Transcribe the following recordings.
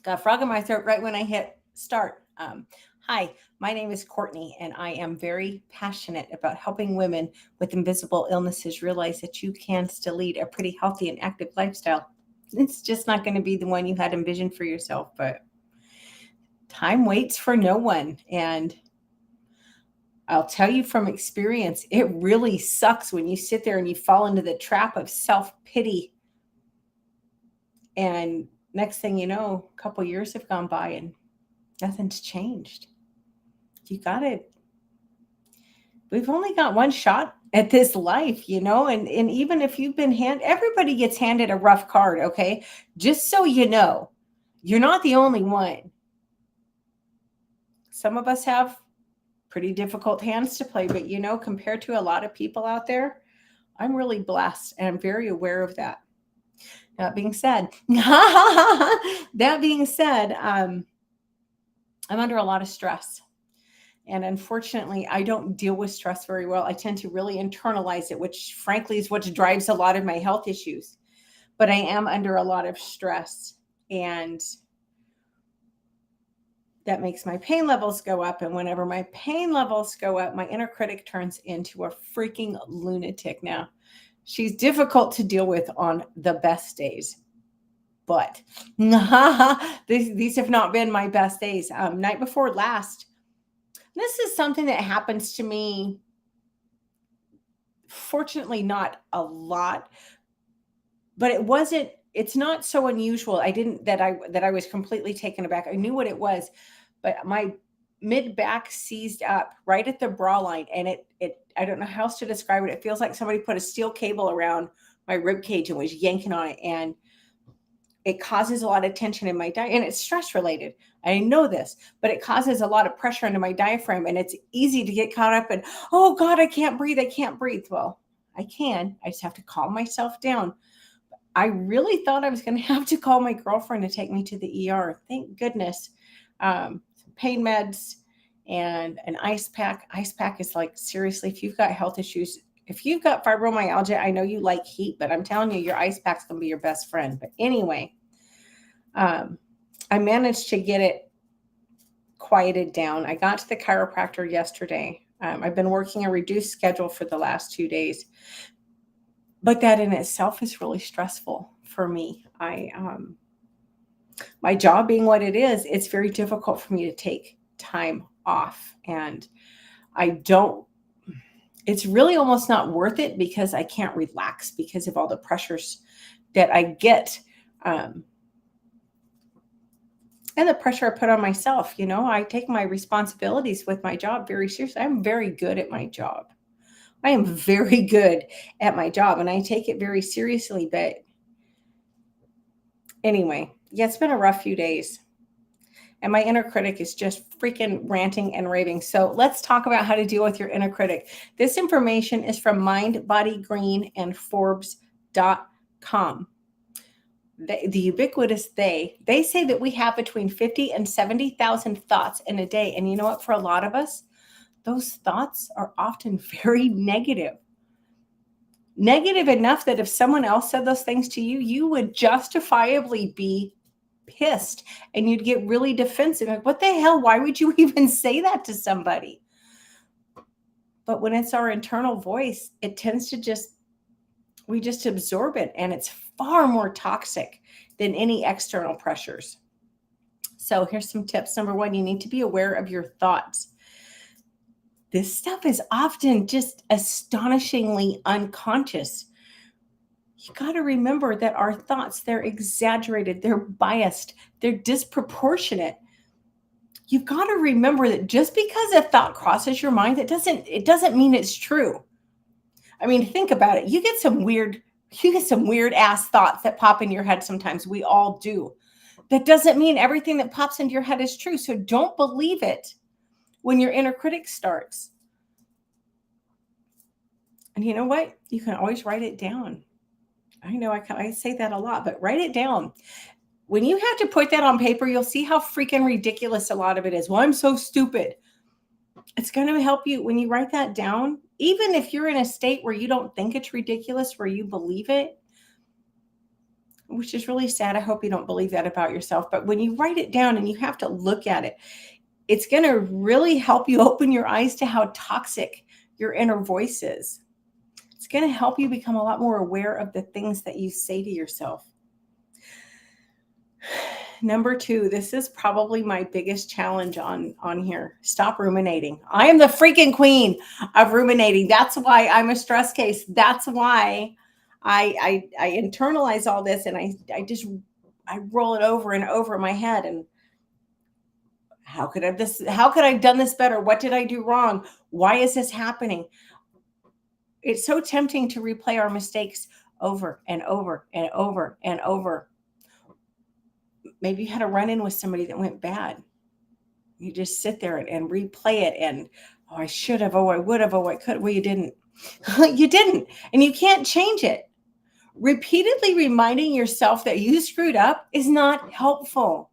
Got a frog in my throat right when I hit start. Hi, my name is Courtney, and I am very passionate about helping women with invisible illnesses realize that you can still lead a pretty healthy and active lifestyle. It's just not going to be the one you had envisioned for yourself, but time waits for no one. And I'll tell you from experience, it really sucks when you sit there and you fall into the trap of self pity. And next thing you know, a couple years have gone by and nothing's changed. You got it. We've only got one shot at this life, and even if you've been everybody gets handed a rough card, okay? Just so you know, you're not the only one. Some of us have pretty difficult hands to play, but compared to a lot of people out there, I'm really blessed and I'm very aware of that. That being said, I'm under a lot of stress. And unfortunately, I don't deal with stress very well. I tend to really internalize it, which frankly is what drives a lot of my health issues. But I am under a lot of stress, and that makes my pain levels go up. And whenever my pain levels go up, my inner critic turns into a freaking lunatic. Now, she's difficult to deal with on the best days. But these have not been my best days. Night before last, this is something that happens to me, fortunately, not a lot, but it's not so unusual. I was completely taken aback. I knew what it was, but my mid back seized up right at the bra line. And I don't know how else to describe it. It feels like somebody put a steel cable around my rib cage and was yanking on it. And it causes a lot of tension in my diaphragm, and it's stress related. I know this, but it causes a lot of pressure into my diaphragm, and it's easy to get caught up in, oh God, I can't breathe. Well, I can. I just have to calm myself down. I really thought I was going to have to call my girlfriend to take me to the ER. Thank goodness. Some pain meds and an ice pack. Ice pack is like, seriously, if you've got health issues, if you've got fibromyalgia, I know you like heat, but I'm telling you, your ice pack's going to be your best friend. But anyway, I managed to get it quieted down. I got to the chiropractor yesterday. I've been working a reduced schedule for the last 2 days, but that in itself is really stressful for me. My job being what it is, it's very difficult for me to take time off, and it's really almost not worth it because I can't relax because of all the pressures that I get. And the pressure I put on myself. I take my responsibilities with my job very seriously. I'm very good at my job. I am very good at my job, and I take it very seriously. But anyway, yeah, it's been a rough few days. And my inner critic is just freaking ranting and raving. So let's talk about how to deal with your inner critic. This information is from Mind, Body, Green, and Forbes.com. The ubiquitous they say that we have between 50 and 70,000 thoughts in a day. And you know what? For a lot of us, those thoughts are often very negative. Negative enough that if someone else said those things to you, you would justifiably be pissed and you'd get really defensive. Like, what the hell? Why would you even say that to somebody? But when it's our internal voice, it tends to we just absorb it, and it's far more toxic than any external pressures. So here's some tips. Number one, you need to be aware of your thoughts. This stuff is often just astonishingly unconscious. You got to remember that our thoughts, they're exaggerated, they're biased, they're disproportionate. You've got to remember that just because a thought crosses your mind, it doesn't mean it's true. I mean, think about it. You get some weird ass thoughts that pop in your head sometimes. We all do. That doesn't mean everything that pops into your head is true. So don't believe it when your inner critic starts. And you know what? You can always write it down. I know I say that a lot, but write it down. When you have to put that on paper, you'll see how freaking ridiculous a lot of it is. Well, I'm so stupid. It's going to help you when you write that down. Even if you're in a state where you don't think it's ridiculous, where you believe it, which is really sad. I hope you don't believe that about yourself. But when you write it down and you have to look at it, it's going to really help you open your eyes to how toxic your inner voice is. It's going to help you become a lot more aware of the things that you say to yourself. Number 2, this is probably my biggest challenge on here. Stop ruminating. I am the freaking queen of ruminating. That's why I'm a stress case. That's why I internalize all this, and I roll it over and over in my head. And how could I have done this better? What did I do wrong? Why is this happening? It's so tempting to replay our mistakes over and over and over and over. Maybe you had a run-in with somebody that went bad. You just sit there and replay it, and oh, I should have, oh, I would have, oh, I could. Well, you didn't. You didn't, and you can't change it. Repeatedly reminding yourself that you screwed up is not helpful.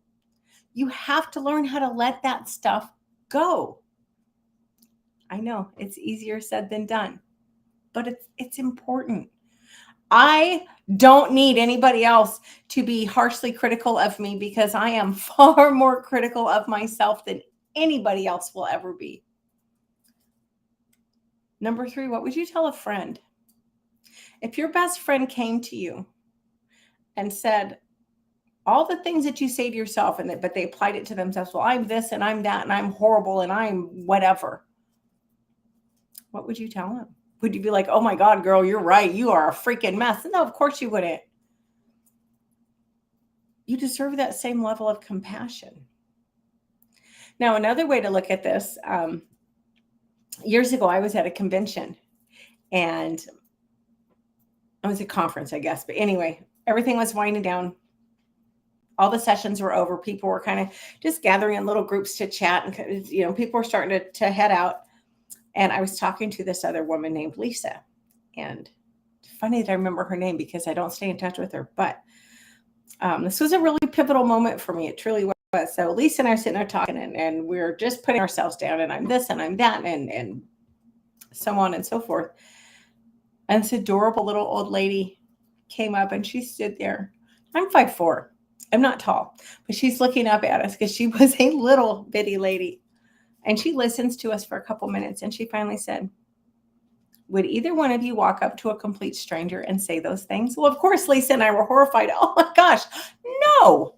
You have to learn how to let that stuff go. I know it's easier said than done, but it's important. I don't need anybody else to be harshly critical of me, because I am far more critical of myself than anybody else will ever be. Number 3, what would you tell a friend? If your best friend came to you and said all the things that you say to yourself, but they applied it to themselves, well, I'm this and I'm that and I'm horrible and I'm whatever, what would you tell them? Would you be like, oh my God, girl, you're right, you are a freaking mess? No, of course you wouldn't. You deserve that same level of compassion. Now, another way to look at this, years ago, I was at a convention, and it was a conference, I guess. But anyway, everything was winding down. All the sessions were over. People were kind of just gathering in little groups to chat, and people were starting to head out. And I was talking to this other woman named Lisa. And it's funny that I remember her name, because I don't stay in touch with her. But this was a really pivotal moment for me. It truly was. So Lisa and I are sitting there talking, and we're just putting ourselves down, and I'm this and I'm that, and so on and so forth. And this adorable little old lady came up, and she stood there. I'm 5'4". I'm not tall, but she's looking up at us because she was a little bitty lady. And she listens to us for a couple minutes, and she finally said, would either one of you walk up to a complete stranger and say those things? Well, of course, Lisa and I were horrified. Oh my gosh, no.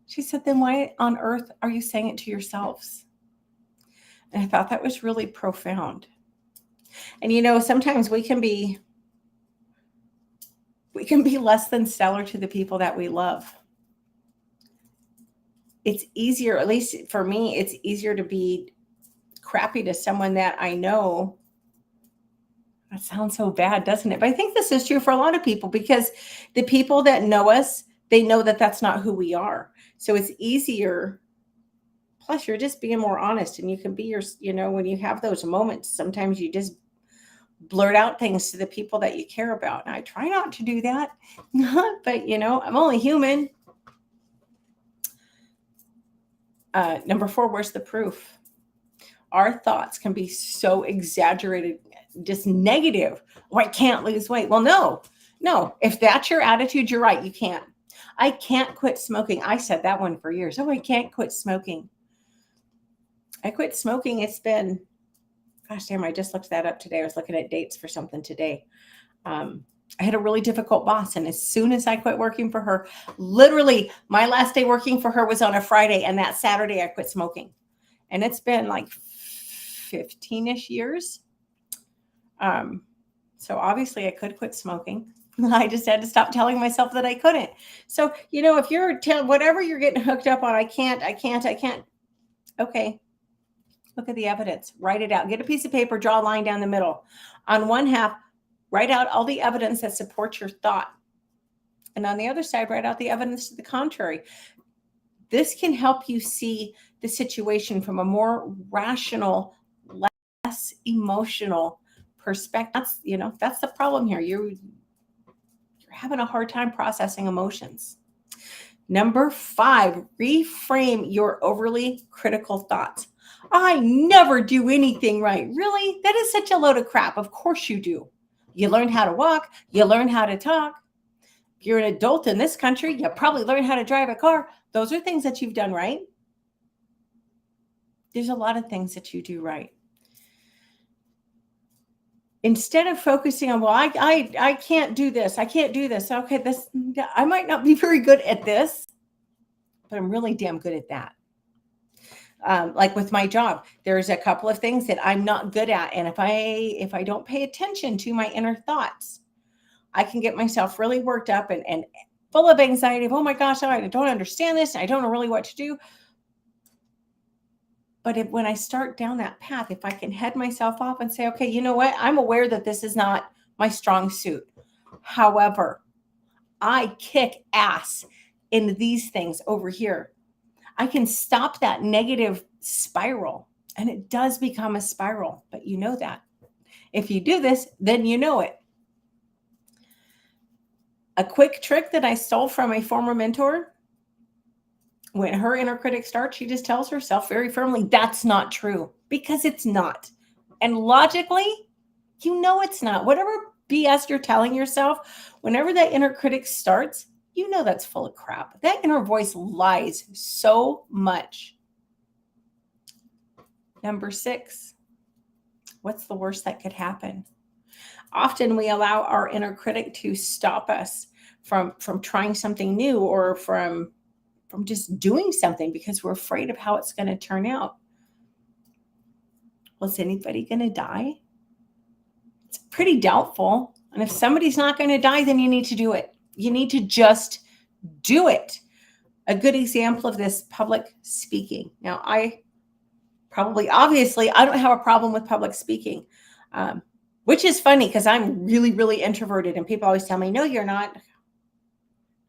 She said, then why on earth are you saying it to yourselves? And I thought that was really profound. And sometimes we can be less than stellar to the people that we love. It's easier, at least for me, it's easier to be crappy to someone that I know. That sounds so bad, doesn't it? But I think this is true for a lot of people, because the people that know us, they know that that's not who we are. So it's easier. Plus, you're just being more honest, and you can be when you have those moments, sometimes you just blurt out things to the people that you care about. And I try not to do that, but I'm only human. Number 4, where's the proof? Our thoughts can be so exaggerated, just negative. Oh, I can't lose weight. Well, no. If that's your attitude, you're right. You can't. I can't quit smoking. I said that one for years. Oh, I can't quit smoking. I quit smoking. It's been, gosh damn, I just looked that up today. I was looking at dates for something today. I had a really difficult boss, and as soon as I quit working for her, literally my last day working for her was on a Friday, and that Saturday I quit smoking. And it's been like 15-ish years. So obviously I could quit smoking. I just had to stop telling myself that I couldn't. So, if you're whatever you're getting hooked up on, I can't. Okay. Look at the evidence, write it out, get a piece of paper, draw a line down the middle. On one half, write out all the evidence that supports your thought. And on the other side, write out the evidence to the contrary. This can help you see the situation from a more rational, less emotional perspective. That's the problem here. You're having a hard time processing emotions. Number 5, reframe your overly critical thoughts. I never do anything right. Really? That is such a load of crap. Of course you do. You learned how to walk. You learned how to talk. you're an adult in this country, you probably learned how to drive a car. Those are things that you've done right. There's a lot of things that you do right. Instead of focusing on, well, I can't do this. I can't do this. Okay, this, I might not be very good at this, but I'm really damn good at that. Like with my job, there's a couple of things that I'm not good at. And if I don't pay attention to my inner thoughts, I can get myself really worked up and full of anxiety of, oh my gosh, I don't understand this. I don't know really what to do. But when I start down that path, if I can head myself off and say, okay, you know what? I'm aware that this is not my strong suit. However, I kick ass in these things over here. I can stop that negative spiral, and it does become a spiral, but you know that. If you do this, then you know it. A quick trick that I stole from a former mentor, when her inner critic starts, she just tells herself very firmly, that's not true, because it's not. And logically, you know it's not. Whatever BS you're telling yourself, whenever that inner critic starts, you know that's full of crap. That inner voice lies so much. Number 6, what's the worst that could happen? Often we allow our inner critic to stop us from trying something new or from just doing something because we're afraid of how it's going to turn out. Well, is anybody going to die? It's pretty doubtful. And if somebody's not going to die, then you need to do it. You need to just do it. A good example of this, public speaking. Now, obviously, I don't have a problem with public speaking, which is funny because I'm really, really introverted. And people always tell me, no, you're not.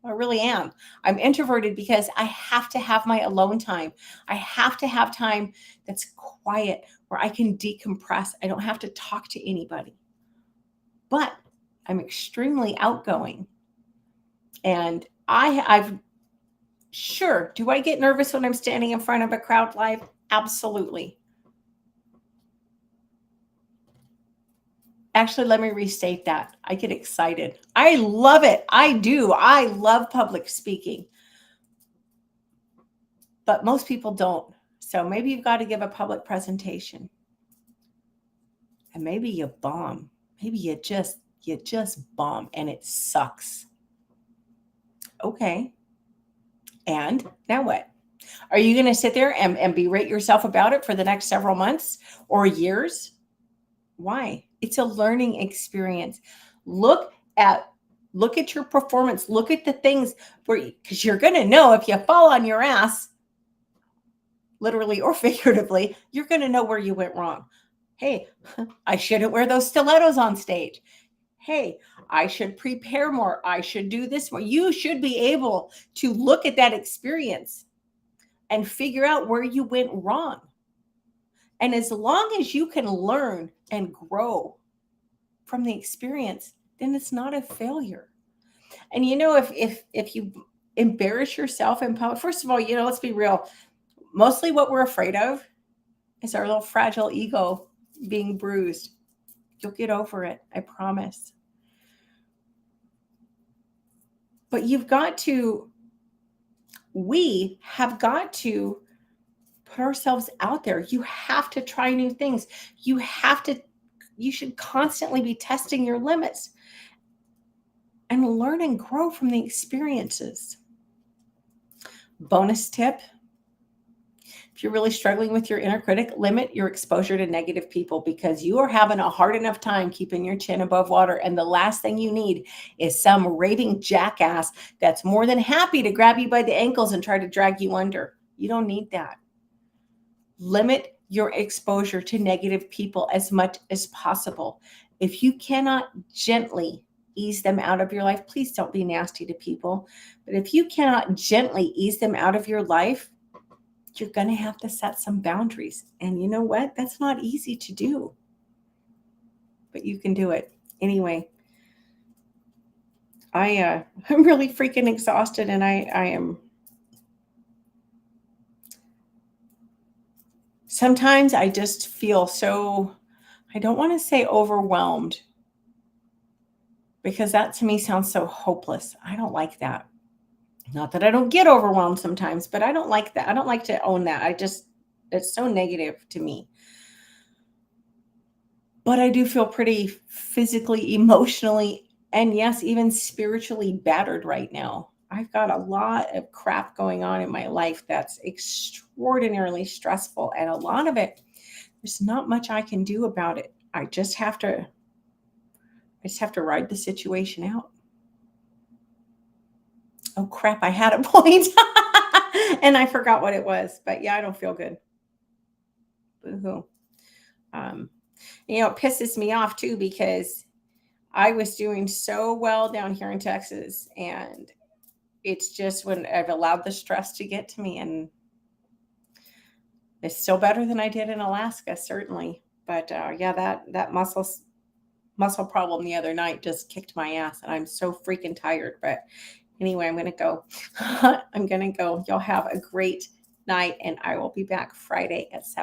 I really am. I'm introverted because I have to have my alone time. I have to have time that's quiet where I can decompress. I don't have to talk to anybody. But I'm extremely outgoing. And I've sure, do I get nervous when I'm standing in front of a crowd live? Absolutely. Actually, let me restate that. I get excited. I love it. I do. I love public speaking. But most people don't. So maybe you've got to give a public presentation. And maybe you bomb. Maybe you just bomb and it sucks. Okay. And now what? Are you going to sit there and berate yourself about it for the next several months or years? Why? It's a learning experience. Look at your performance. Look at the things because you're going to know if you fall on your ass, literally or figuratively, you're going to know where you went wrong. Hey, I shouldn't wear those stilettos on stage. Hey, I should prepare more. I should do this more. You should be able to look at that experience and figure out where you went wrong. And as long as you can learn and grow from the experience, then it's not a failure. And if you embarrass yourself in public, first of all, let's be real. Mostly what we're afraid of is our little fragile ego being bruised. You'll get over it, I promise. But we have got to put ourselves out there. You have to try new things. You should constantly be testing your limits and learn and grow from the experiences. Bonus tip. If you're really struggling with your inner critic, limit your exposure to negative people because you are having a hard enough time keeping your chin above water. And the last thing you need is some raving jackass that's more than happy to grab you by the ankles and try to drag you under. You don't need that. Limit your exposure to negative people as much as possible. If you cannot gently ease them out of your life, please don't be nasty to people. But if you cannot gently ease them out of your life, you're going to have to set some boundaries. And you know what? That's not easy to do. But you can do it. Anyway, I'm really freaking exhausted and I am. Sometimes I just feel so, I don't want to say overwhelmed, because that to me sounds so hopeless. I don't like that. Not that I don't get overwhelmed sometimes, but I don't like that. I don't like to own that. It's so negative to me. But I do feel pretty physically, emotionally, and yes, even spiritually battered right now. I've got a lot of crap going on in my life that's extraordinarily stressful. And a lot of it, there's not much I can do about it. I just have to ride the situation out. Oh crap, I had a point. And I forgot what it was. But yeah, I don't feel good. Boo-hoo. Um, it pisses me off too because I was doing so well down here in Texas, and it's just when I've allowed the stress to get to me, and it's still better than I did in Alaska, certainly. But yeah, that muscle problem the other night just kicked my ass, and I'm so freaking tired. But anyway, I'm gonna go. I'm gonna go. Y'all have a great night, and I will be back Friday at 7.